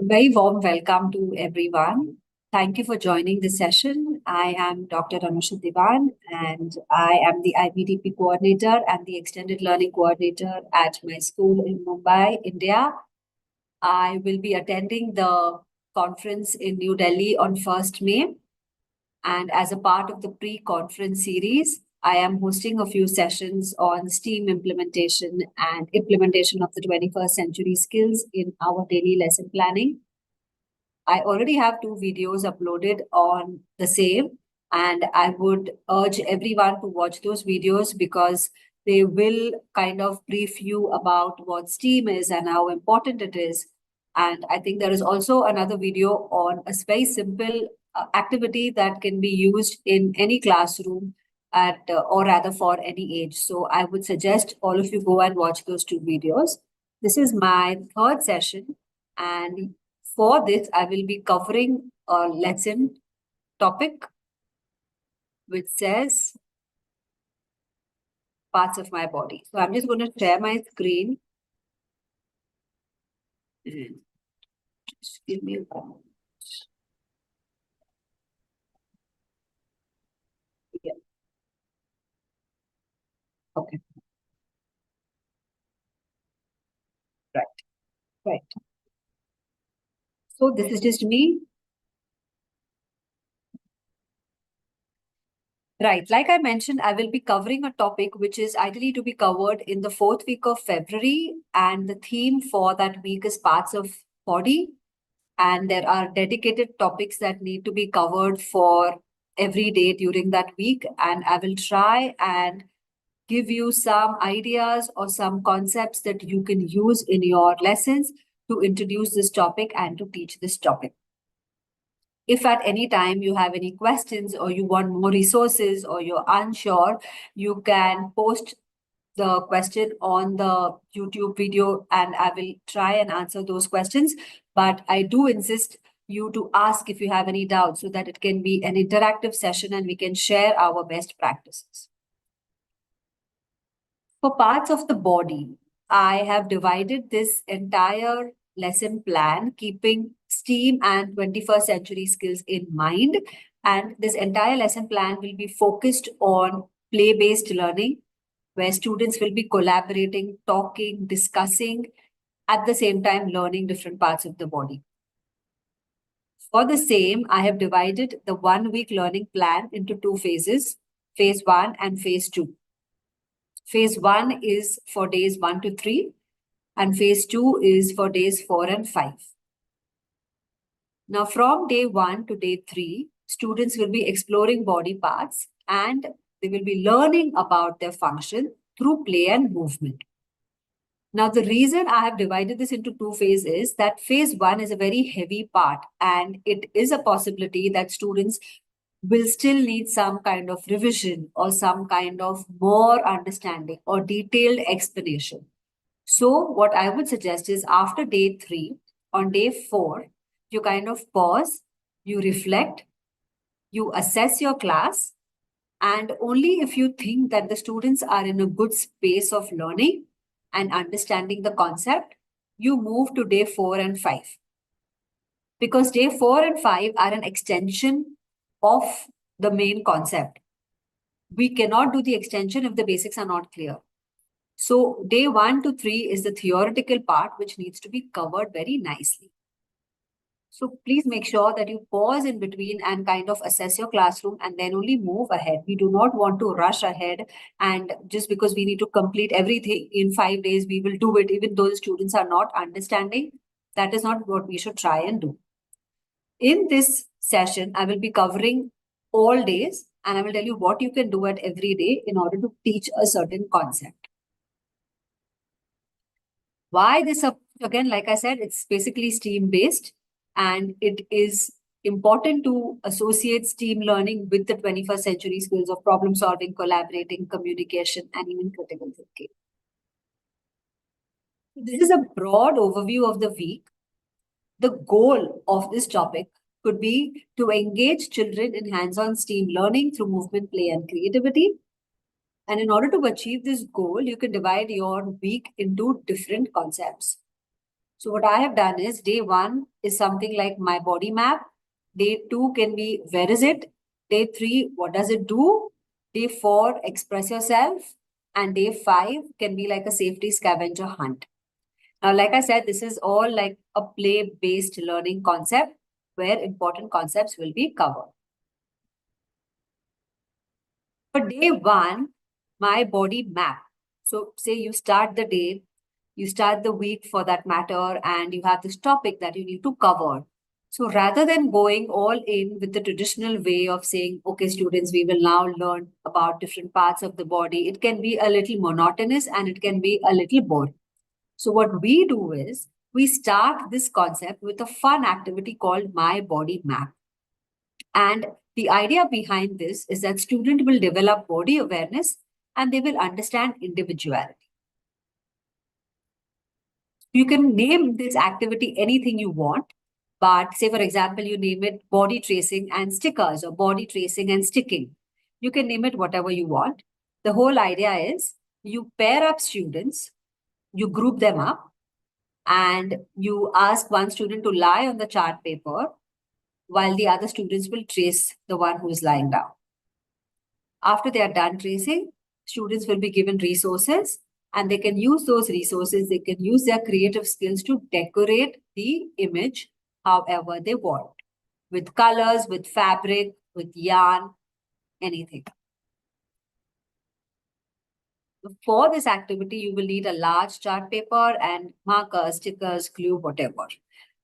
Very warm welcome to everyone. Thank you for joining this session. I am Dr. Anusha Diwan, and I am the IBDP coordinator and the extended learning coordinator at my school in Mumbai, India. I will be attending the conference in New Delhi on 1st May. And as a part of the pre-conference series, I am hosting a few sessions on STEAM implementation and implementation of the 21st century skills in our daily lesson planning. I already have 2 videos uploaded on the same, and I would urge everyone to watch those videos because they will kind of brief you about what STEAM is and how important it is. And I think there is also another video on a very simple activity that can be used in any classroom or rather for any age. So I would suggest all of you go and watch those 2 videos. This is my third session, and for this, I will be covering a lesson topic which says parts of my body. So I'm just going to share my screen. Just give me a moment. Yeah. Okay. Right. Right. So this is just me. Right. Like I mentioned, I will be covering a topic which is ideally to be covered in the 4th week of February. And the theme for that week is parts of body. And there are dedicated topics that need to be covered for every day during that week. And I will try and give you some ideas or some concepts that you can use in your lessons to introduce this topic and to teach this topic. If at any time you have any questions or you want more resources or you're unsure, you can post the question on the YouTube video and I will try and answer those questions. But I do insist you to ask if you have any doubts so that it can be an interactive session and we can share our best practices. For parts of the body, I have divided this entire lesson plan, keeping STEAM and 21st century skills in mind. And this entire lesson plan will be focused on play-based learning, where students will be collaborating, talking, discussing, at the same time learning different parts of the body. For the same, I have divided the 1 week learning plan into 2 phases, phase 1 and phase 2. Phase 1 is for days 1 to 3, and phase 2 is for days 4 and 5. Now, from day 1 to day 3, students will be exploring body parts and they will be learning about their function through play and movement. Now, the reason I have divided this into 2 phases is that phase 1 is a very heavy part, and it is a possibility that students will still need some kind of revision or some kind of more understanding or detailed explanation. So, what I would suggest is after day 3, on day 4, you kind of pause, you reflect, you assess your class, and only if you think that the students are in a good space of learning and understanding the concept, you move to day 4 and 5. Because day 4 and 5 are an extension of the main concept. We cannot do the extension if the basics are not clear. So day 1 to 3 is the theoretical part which needs to be covered very nicely. So please make sure that you pause in between and kind of assess your classroom and then only move ahead. We do not want to rush ahead, and just because we need to complete everything in 5 days, we will do it even though the students are not understanding. That is not what we should try and do. In this session, I will be covering all days and I will tell you what you can do at every day in order to teach a certain concept. Why this? Again, like I said, it's basically STEAM based, and it is important to associate STEAM learning with the 21st century skills of problem solving, collaborating, communication, and even critical thinking. This is a broad overview of the week. The goal of this topic could be to engage children in hands-on STEAM learning through movement, play, and creativity. And in order to achieve this goal, you can divide your week into different concepts. So what I have done is day 1 is something like my body map. Day 2 can be where is it? Day 3, what does it do? Day 4, express yourself. And day 5 can be like a safety scavenger hunt. Now, like I said, this is all like a play-based learning concept where important concepts will be covered. For day 1, my body map. So say you start the day, you start the week for that matter, and you have this topic that you need to cover. So rather than going all in with the traditional way of saying, okay, students, we will now learn about different parts of the body, it can be a little monotonous and it can be a little boring. So what we do is we start this concept with a fun activity called My Body Map. And the idea behind this is that student will develop body awareness and they will understand individuality. You can name this activity anything you want, but say, for example, you name it body tracing and stickers or body tracing and sticking. You can name it whatever you want. The whole idea is you pair up students, you group them up, and you ask one student to lie on the chart paper while the other students will trace the one who is lying down. After they are done tracing, students will be given resources and they can use those resources. They can use their creative skills to decorate the image however they want, with colors, with fabric, with yarn, anything. For this activity, you will need a large chart paper and markers, stickers, glue, whatever.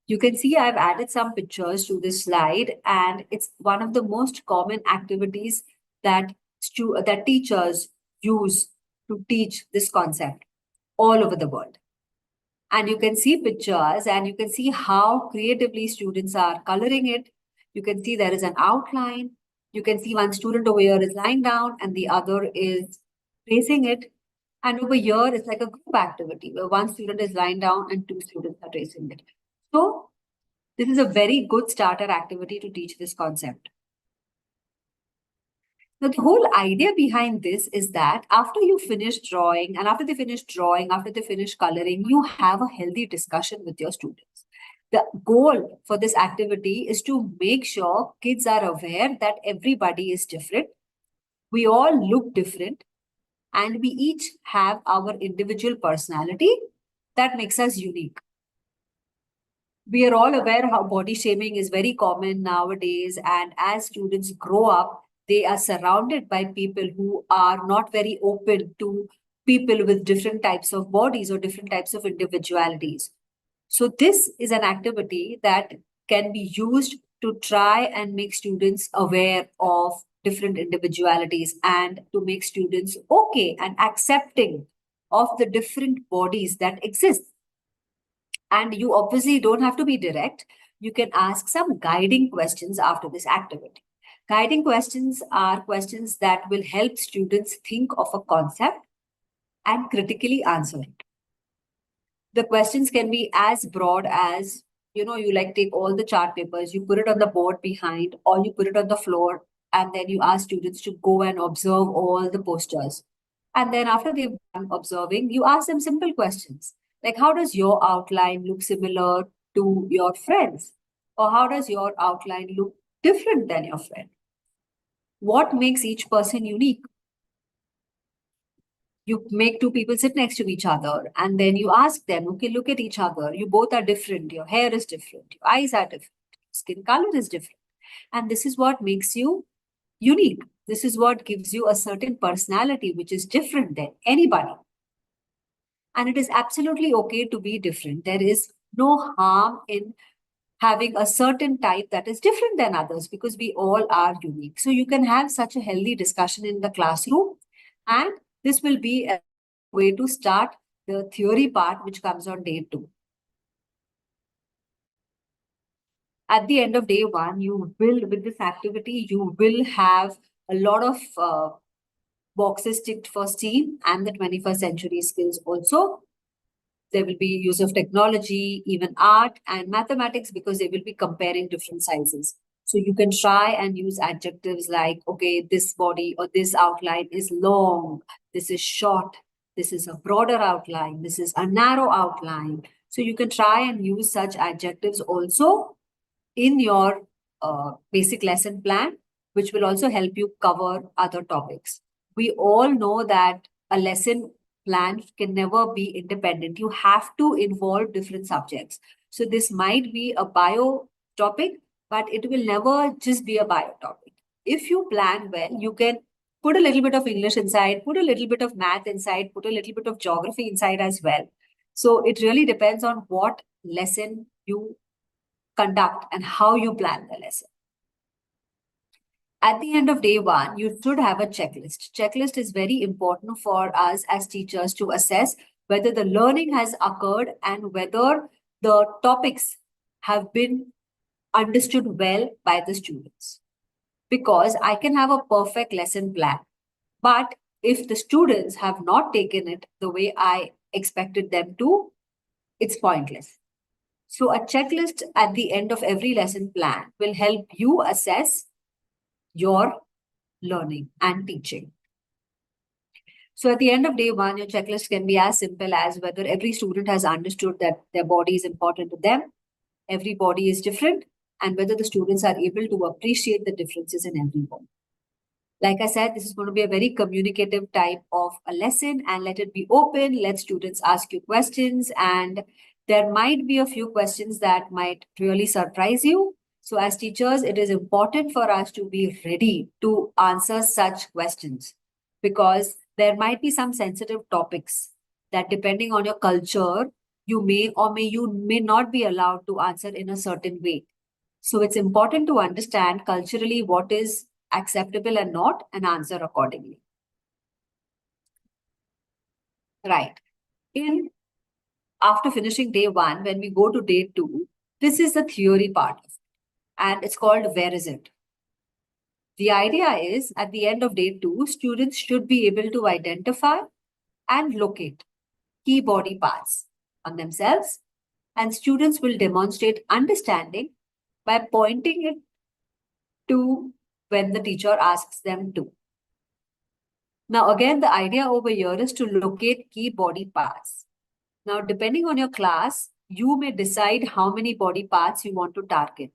You can see I've added some pictures to this slide, and it's one of the most common activities that that teachers use to teach this concept all over the world. And you can see pictures and you can see how creatively students are coloring it. You can see there is an outline. You can see one student over here is lying down and the other is tracing it. And over here, it's like a group activity where one student is lying down and two students are tracing it. So this is a very good starter activity to teach this concept. Now, the whole idea behind this is that after you finish drawing and after they finish drawing, after they finish coloring, you have a healthy discussion with your students. The goal for this activity is to make sure kids are aware that everybody is different. We all look different and we each have our individual personality that makes us unique. We are all aware how body shaming is very common nowadays, and as students grow up, they are surrounded by people who are not very open to people with different types of bodies or different types of individualities. So this is an activity that can be used to try and make students aware of different individualities and to make students okay and accepting of the different bodies that exist. And you obviously don't have to be direct. You can ask some guiding questions after this activity. Guiding questions are questions that will help students think of a concept and critically answer it. The questions can be as broad as, you like take all the chart papers, you put it on the board behind, or you put it on the floor, and then you ask students to go and observe all the posters. And then after they've done observing, you ask them simple questions like, how does your outline look similar to your friends? Or how does your outline look different than your friend? What makes each person unique? You make two people sit next to each other and then you ask them, okay, look at each other. You both are different. Your hair is different. Your eyes are different. Skin color is different. And this is what makes you unique. This is what gives you a certain personality, which is different than anybody. And it is absolutely okay to be different. There is no harm in having a certain type that is different than others because we all are unique. So you can have such a healthy discussion in the classroom, and this will be a way to start the theory part, which comes on day 2. At the end of day 1, you will, with this activity, you will have a lot of boxes ticked for STEAM and the 21st century skills also. There will be use of technology, even art and mathematics, because they will be comparing different sizes. So you can try and use adjectives like, okay, this body or this outline is long, this is short, this is a broader outline, this is a narrow outline. So you can try and use such adjectives also in your basic lesson plan, which will also help you cover other topics. We all know that a lesson plan can never be independent. You have to involve different subjects. So this might be a bio topic, but it will never just be a bio topic. If you plan well, you can put a little bit of English inside, put a little bit of math inside, put a little bit of geography inside as well. So it really depends on what lesson you conduct and how you plan the lesson. At the end of day one, you should have a checklist. Checklist is very important for us as teachers to assess whether the learning has occurred and whether the topics have been understood well by the students. Because I can have a perfect lesson plan, but if the students have not taken it the way I expected them to, it's pointless. So a checklist at the end of every lesson plan will help you assess your learning and teaching. So at the end of day one, your checklist can be as simple as whether every student has understood that their body is important to them, every body is different, and whether the students are able to appreciate the differences in everyone. Like I said, this is going to be a very communicative type of a lesson, and let it be open. Let students ask you questions, and there might be a few questions that might really surprise you. So as teachers, it is important for us to be ready to answer such questions because there might be some sensitive topics that depending on your culture, you may or may not be allowed to answer in a certain way. So it's important to understand culturally what is acceptable and not and answer accordingly. Right. After finishing day one, when we go to day two, this is the theory part of it, and it's called Where Is It? The idea is at the end of day two, students should be able to identify and locate key body parts on themselves, and students will demonstrate understanding by pointing it to when the teacher asks them to. Now, again, the idea over here is to locate key body parts. Now, depending on your class, you may decide how many body parts you want to target.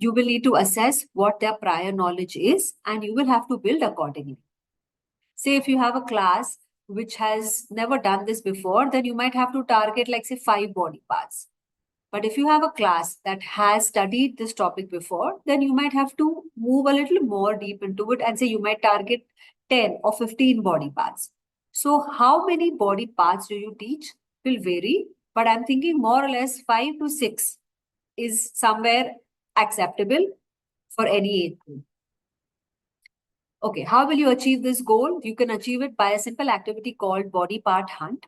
You will need to assess what their prior knowledge is, and you will have to build accordingly. Say, if you have a class which has never done this before, then you might have to target, like, say, 5 body parts. But if you have a class that has studied this topic before, then you might have to move a little more deep into it and say you might target 10 or 15 body parts. So how many body parts do you teach will vary, but I'm thinking more or less 5 to 6 is somewhere acceptable for any age group. Okay, how will you achieve this goal? You can achieve it by a simple activity called body part hunt.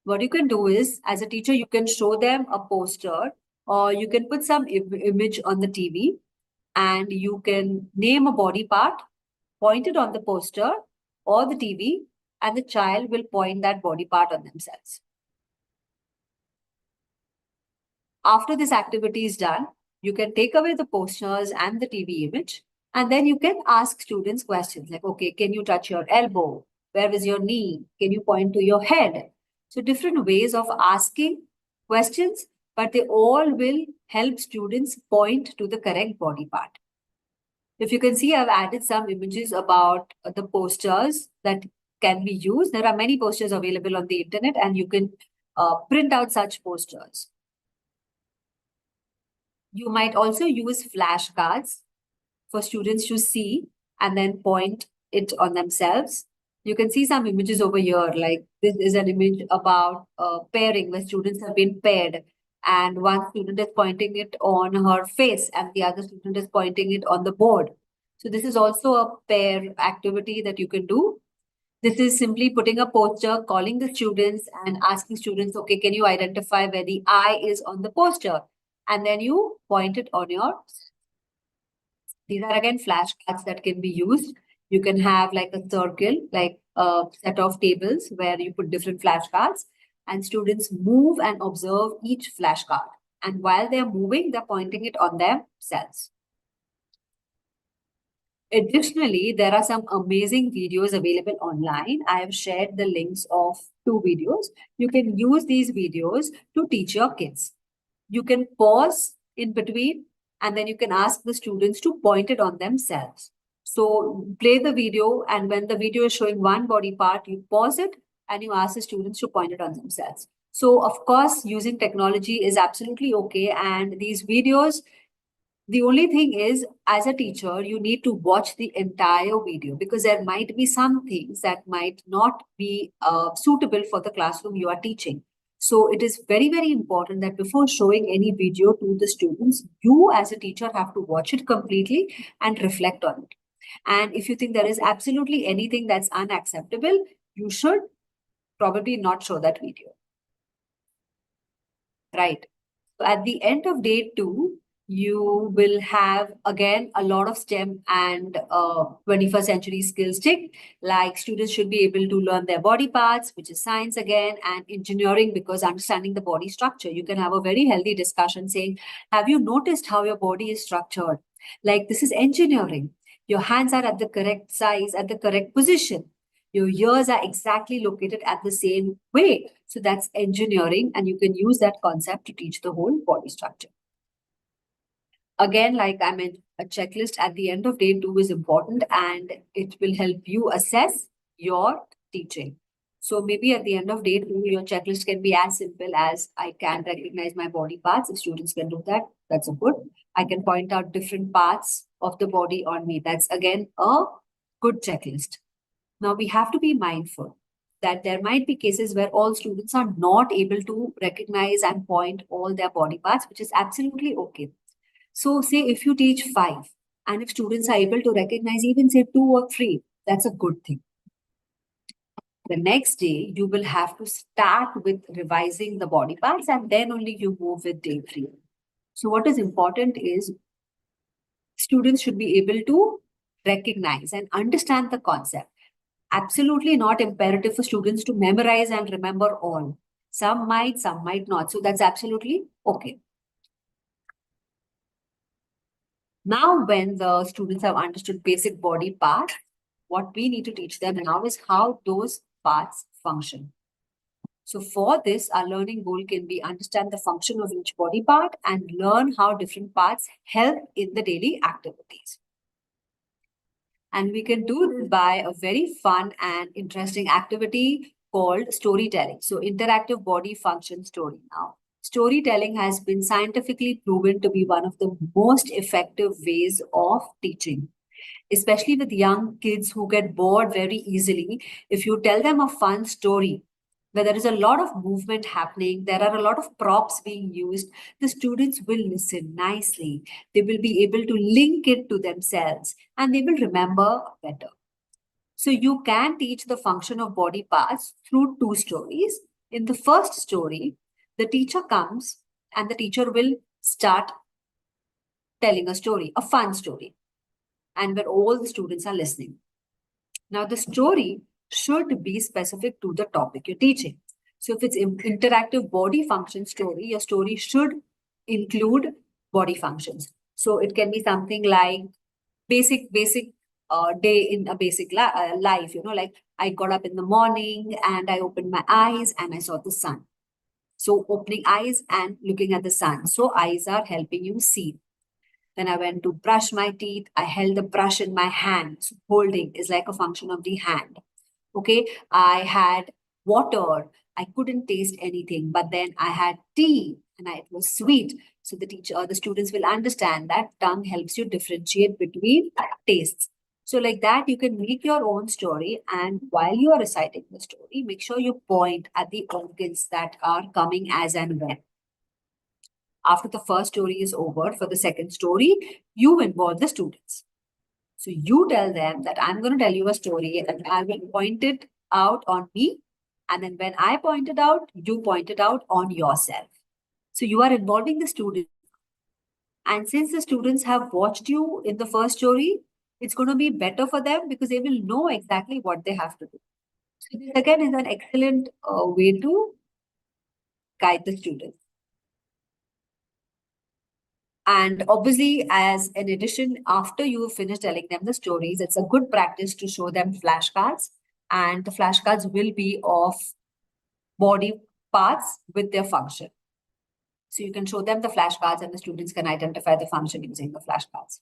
What you can do is, as a teacher, you can show them a poster or you can put some image on the TV and you can name a body part, point it on the poster or the TV, and the child will point that body part on themselves. After this activity is done, you can take away the posters and the TV image, and then you can ask students questions like, okay, can you touch your elbow? Where is your knee? Can you point to your head? So different ways of asking questions, but they all will help students point to the correct body part. If you can see, I've added some images about the posters that can be used. There are many posters available on the internet, and you can print out such posters. You might also use flashcards for students to see and then point it on themselves. You can see some images over here, like this is an image about pairing where students have been paired and one student is pointing it on her face and the other student is pointing it on the board. So this is also a pair activity that you can do. This is simply putting a poster, calling the students and asking students, okay, can you identify where the eye is on the poster? And then you point it on your. These are again flashcards that can be used. You can have like a circle, like a set of tables where you put different flashcards and students move and observe each flashcard. And while they're moving, they're pointing it on themselves. Additionally, there are some amazing videos available online. I have shared the links of 2 videos. You can use these videos to teach your kids. You can pause in between and then you can ask the students to point it on themselves. So play the video, and when the video is showing one body part, you pause it and you ask the students to point it on themselves. So of course, using technology is absolutely okay. And these videos, the only thing is, as a teacher, you need to watch the entire video because there might be some things that might not be suitable for the classroom you are teaching. So it is very, very important that before showing any video to the students, you as a teacher have to watch it completely and reflect on it. And if you think there is absolutely anything that's unacceptable, you should probably not show that video. Right. So at the end of day 2, you will have again a lot of STEM and 21st century skills tick. Like students should be able to learn their body parts, which is science again, and engineering because understanding the body structure. You can have a very healthy discussion saying, have you noticed how your body is structured? Like this is engineering. Your hands are at the correct size, at the correct position. Your ears are exactly located at the same way. So that's engineering, and you can use that concept to teach the whole body structure. Again, like I meant, a checklist at the end of day 2 is important and it will help you assess your teaching. So maybe at the end of day 2, your checklist can be as simple as I can recognize my body parts. If students can do that, that's a good. I can point out different parts of the body on me. That's again a good checklist. Now, we have to be mindful that there might be cases where all students are not able to recognize and point all their body parts, which is absolutely okay. So, say if you teach 5, and if students are able to recognize even say 2 or 3, that's a good thing. The next day, you will have to start with revising the body parts, and then only you move with day 3. So, what is important is students should be able to recognize and understand the concept. Absolutely not imperative for students to memorize and remember all. Some might not. So that's absolutely okay. Now, when the students have understood basic body parts, what we need to teach them now is how those parts function. So for this, our learning goal can be understand the function of each body part and learn how different parts help in the daily activities. And we can do this by a very fun and interesting activity called storytelling. So, interactive body function story now. Storytelling has been scientifically proven to be one of the most effective ways of teaching, especially with young kids who get bored very easily. If you tell them a fun story, where there is a lot of movement happening, there are a lot of props being used, the students will listen nicely. They will be able to link it to themselves and they will remember better. So you can teach the function of body parts through 2 stories. In the first story, the teacher comes and the teacher will start telling a story, a fun story, and where all the students are listening. Now, the story should be specific to the topic you're teaching. So, if it's interactive body function story, your story should include body functions. So, it can be something like basic day in a basic life, like I got up in the morning and I opened my eyes and I saw the sun. So, opening eyes and looking at the sun. So, eyes are helping you see. Then I went to brush my teeth. I held the brush in my hand. So holding is like a function of the hand. Okay. I had water. I couldn't taste anything, but then I had tea and it was sweet. So the students will understand that tongue helps you differentiate between tastes. So like that, you can make your own story. And while you are reciting the story, make sure you point at the organs that are coming as and when. After the first story is over, for the second story, you involve the students. So you tell them that I'm going to tell you a story and I will point it out on me. And then when I point it out, you point it out on yourself. So you are involving the students. And since the students have watched you in the first story, it's going to be better for them because they will know exactly what they have to do. So this again is an excellent way to guide the students. And obviously, as an addition, after you finish telling them the stories, it's a good practice to show them flashcards. And the flashcards will be of body parts with their function. So you can show them the flashcards and the students can identify the function using the flashcards.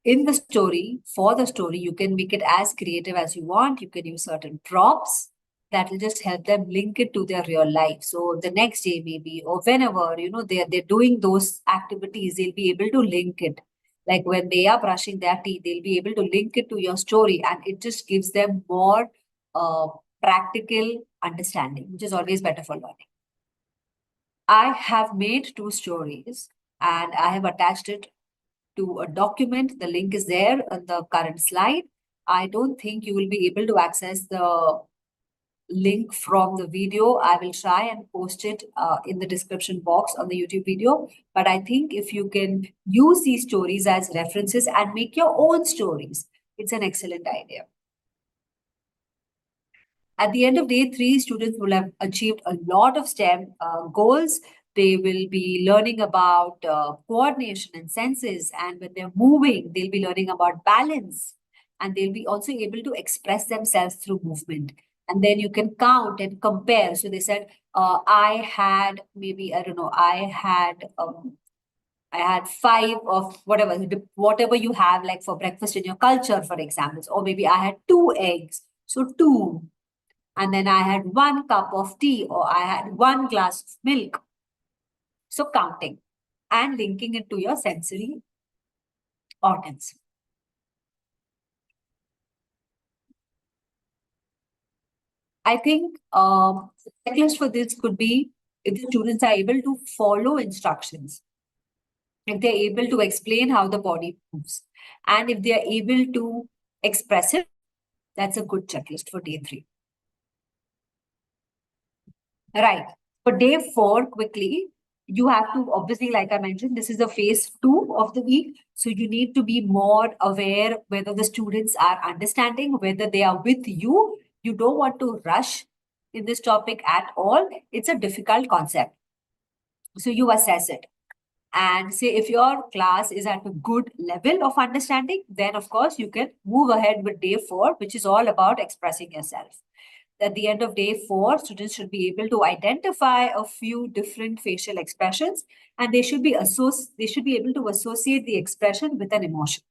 In the story, for the story, you can make it as creative as you want. You can use certain props that will just help them link it to their real life. So the next day maybe, or whenever, they're doing those activities, they'll be able to link it. Like when they are brushing their teeth, they'll be able to link it to your story, and it just gives them more practical understanding, which is always better for learning. I have made 2 stories and I have attached it to a document. The link is there on the current slide. I don't think you will be able to access the link from the video. I will try and post it in the description box on the YouTube video. But I think if you can use these stories as references and make your own stories, it's an excellent idea. At the end of day 3, students will have achieved a lot of STEM goals. They will be learning about coordination and senses. And when they're moving, they'll be learning about balance. And they'll be also able to express themselves through movement. And then you can count and compare. So they said, I had maybe, I don't know, I had 5 of whatever you have, like for breakfast in your culture, for example. Or maybe I had 2 eggs. So 2. And then I had 1 cup of tea, or I had 1 glass of milk. So counting and linking it to your sensory organs. I think the checklist for this could be if the students are able to follow instructions, if they're able to explain how the body moves, and if they're able to express it, that's a good checklist for day 3. Right. For day 4, quickly, you have to, obviously, like I mentioned, this is the phase 2 of the week. So you need to be more aware whether the students are understanding, whether they are with you. You don't want to rush in this topic at all. It's a difficult concept. So you assess it. And say if your class is at a good level of understanding, then of course you can move ahead with day 4, which is all about expressing yourself. At the end of day 4, students should be able to identify a few different facial expressions, and they should be able to associate the expression with an emotion.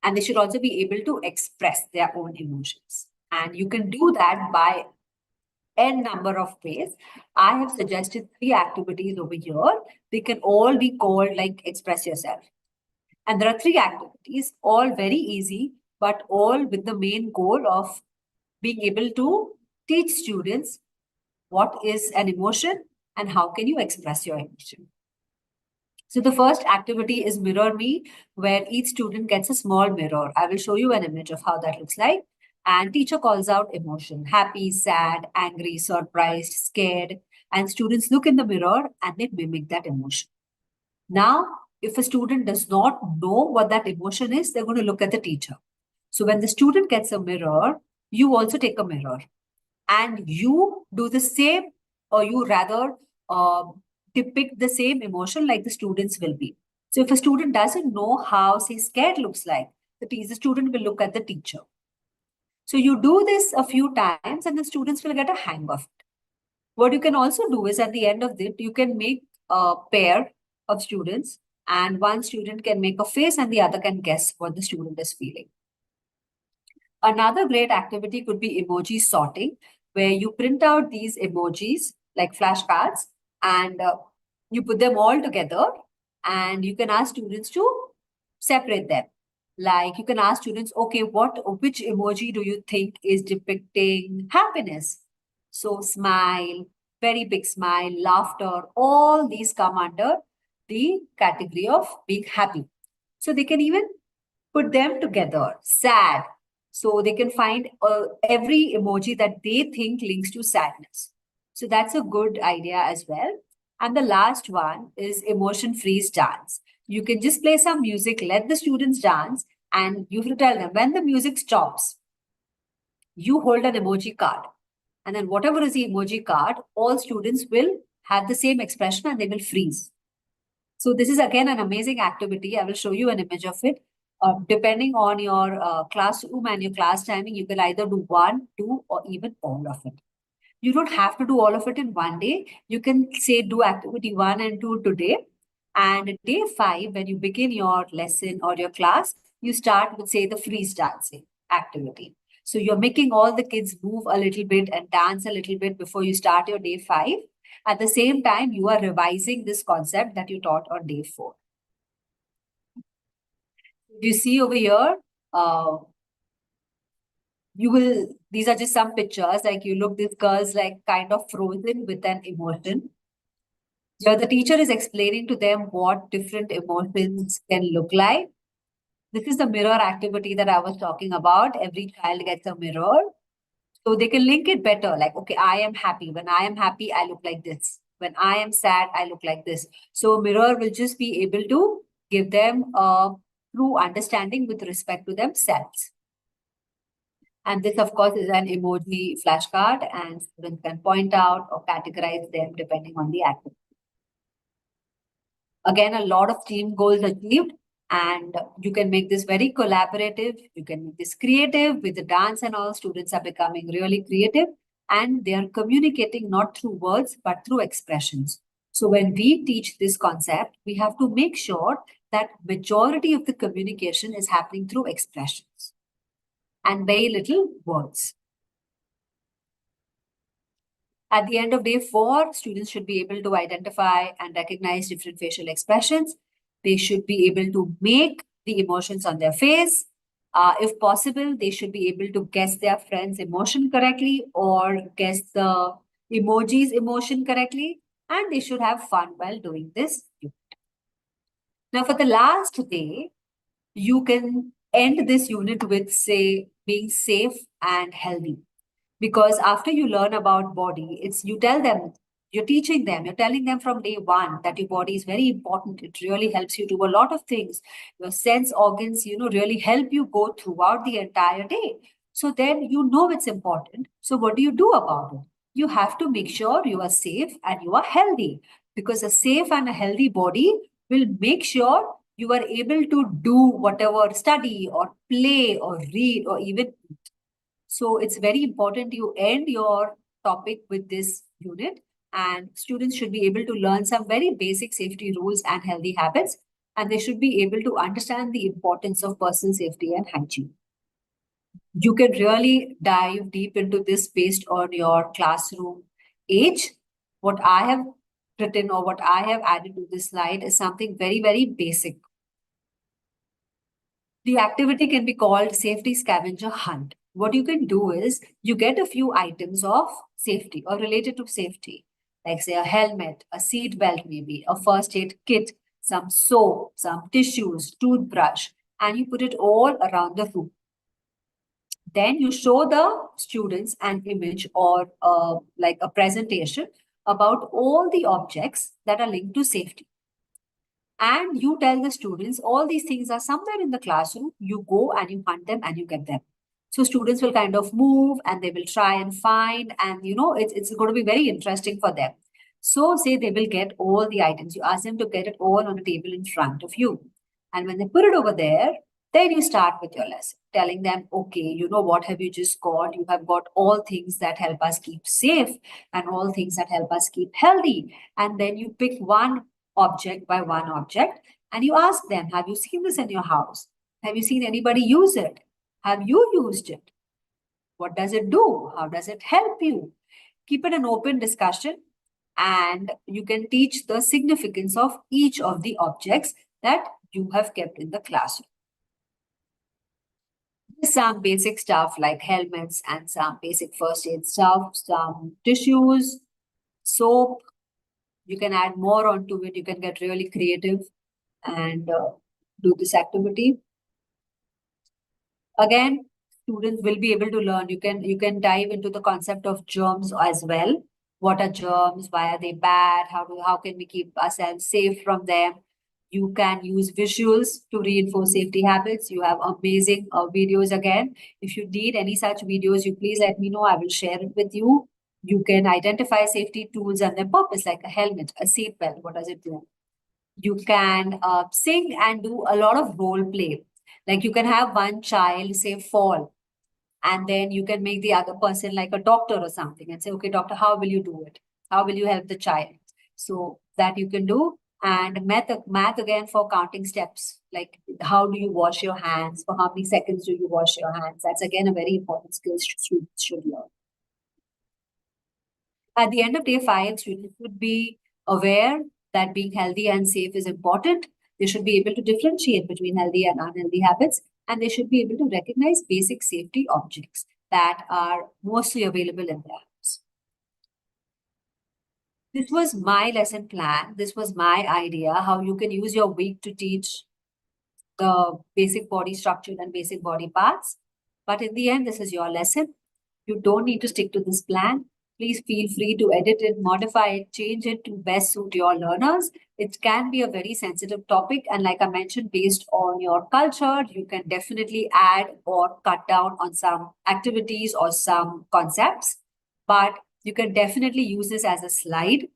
And they should also be able to express their own emotions. And you can do that by n number of ways. I have suggested 3 activities over here. They can all be called like express yourself. And there are 3 activities, all very easy, but all with the main goal of being able to teach students what is an emotion and how can you express your emotion. So the first activity is Mirror Me, where each student gets a small mirror. I will show you an image of how that looks like. And teacher calls out emotion: happy, sad, angry, surprised, scared. And students look in the mirror and they mimic that emotion. Now, if a student does not know what that emotion is, they're going to look at the teacher. So when the student gets a mirror, you also take a mirror and you do the same, or you rather depict the same emotion like the students will be. So if a student doesn't know how, say, scared looks like, the student will look at the teacher. So you do this a few times and the students will get a hang of it. What you can also do is at the end of it, you can make a pair of students, and one student can make a face and the other can guess what the student is feeling. Another great activity could be emoji sorting, where you print out these emojis like flashcards and you put them all together, and you can ask students to separate them. Like you can ask students, okay, which emoji do you think is depicting happiness? So smile, very big smile, laughter, all these come under the category of being happy. So they can even put them together. Sad. So they can find every emoji that they think links to sadness. So that's a good idea as well. And the last one is emotion freeze dance. You can just play some music, let the students dance, and you have to tell them when the music stops, you hold an emoji card. And then whatever is the emoji card, all students will have the same expression and they will freeze. So this is again an amazing activity. I will show you an image of it. Depending on your classroom and your class timing, you can either do one, two, or even all of it. You don't have to do all of it in one day. You can say do activity one and two today. And day five, when you begin your lesson or your class, you start with, say, the freestyling activity. So you're making all the kids move a little bit and dance a little bit before you start your day five. At the same time, you are revising this concept that you taught on day four. You see over here, these are just some pictures, like you look, this girl's like kind of frozen with an emotion. So the teacher is explaining to them what different emotions can look like. This is the mirror activity that I was talking about. Every child gets a mirror. So they can link it better. Like, okay, I am happy. When I am happy, I look like this. When I am sad, I look like this. So a mirror will just be able to give them a true understanding with respect to themselves. And this, of course, is an emoji flashcard, and students can point out or categorize them depending on the activity. Again, a lot of team goals achieved, and you can make this very collaborative. You can make this creative with the dance and all. Students are becoming really creative, and they are communicating not through words but through expressions. So when we teach this concept, we have to make sure that majority of the communication is happening through expressions and very little words. At the end of day four, students should be able to identify and recognize different facial expressions. They should be able to make the emotions on their face. If possible, they should be able to guess their friend's emotion correctly or guess the emoji's emotion correctly. And they should have fun while doing this. Now, for the last day, you can end this unit with, say, being safe and healthy. Because after you learn about body, it's you tell them, you're teaching them, you're telling them from day one that your body is very important. It really helps you do a lot of things. Your sense organs, really help you go throughout the entire day. So then you know it's important. So what do you do about it? You have to make sure you are safe and you are healthy, because a safe and a healthy body will make sure you are able to do whatever, study or play or read or even eat. So it's very important you end your topic with this unit, and students should be able to learn some very basic safety rules and healthy habits, and they should be able to understand the importance of personal safety and hygiene. You can really dive deep into this based on your classroom age. What I have written or what I have added to this slide is something very, very basic. The activity can be called safety scavenger hunt. What you can do is you get a few items of safety or related to safety, like say a helmet, a seat belt, maybe a first aid kit, some soap, some tissues, toothbrush, and you put it all around the room. Then you show the students an image or like a presentation about all the objects that are linked to safety. And you tell the students all these things are somewhere in the classroom. You go and you hunt them and you get them. So students will kind of move and they will try and find, and it's going to be very interesting for them. So say they will get all the items. You ask them to get it all on a table in front of you. And when they put it over there, then you start with your lesson, telling them, okay, what have you just got? You have got all things that help us keep safe and all things that help us keep healthy. And then you pick one object by one object, and you ask them, have you seen this in your house? Have you seen anybody use it? Have you used it? What does it do? How does it help you? Keep it an open discussion, and you can teach the significance of each of the objects that you have kept in the classroom. Some basic stuff like helmets and some basic first aid stuff, some tissues, soap. You can add more onto it. You can get really creative and do this activity. Again, students will be able to learn. You can dive into the concept of germs as well. What are germs? Why are they bad? How can we keep ourselves safe from them? You can use visuals to reinforce safety habits. You have amazing videos again. If you need any such videos, you please let me know. I will share it with you. You can identify safety tools and their purpose, like a helmet, a seat belt. What does it do? You can sing and do a lot of role play. Like you can have one child say fall, and then you can make the other person like a doctor or something and say, okay, doctor, how will you do it? How will you help the child? So that you can do. And math again for counting steps. Like how do you wash your hands? For how many seconds do you wash your hands? That's again a very important skill students should learn. At the end of day 5, students should be aware that being healthy and safe is important. They should be able to differentiate between healthy and unhealthy habits, and they should be able to recognize basic safety objects that are mostly available in their house. This was my lesson plan. This was my idea how you can use your week to teach the basic body structure and basic body parts. But in the end, this is your lesson. You don't need to stick to this plan. Please feel free to edit it, modify it, change it to best suit your learners. It can be a very sensitive topic. And like I mentioned, based on your culture, you can definitely add or cut down on some activities or some concepts. But you can definitely use this as a slide.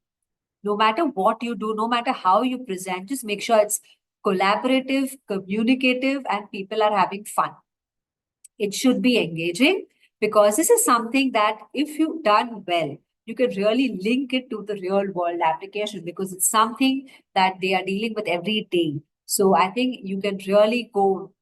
No matter what you do, no matter how you present, just make sure it's collaborative, communicative, and people are having fun. It should be engaging because this is something that if you've done well, you can really link it to the real world application because it's something that they are dealing with every day. So I think you can really go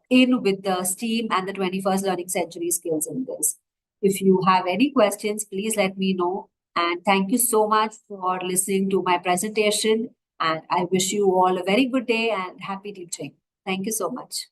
in with the STEAM and the 21st learning century skills in this. If you have any questions, please let me know. And thank you so much for listening to my presentation. And I wish you all a very good day and happy teaching. Thank you so much.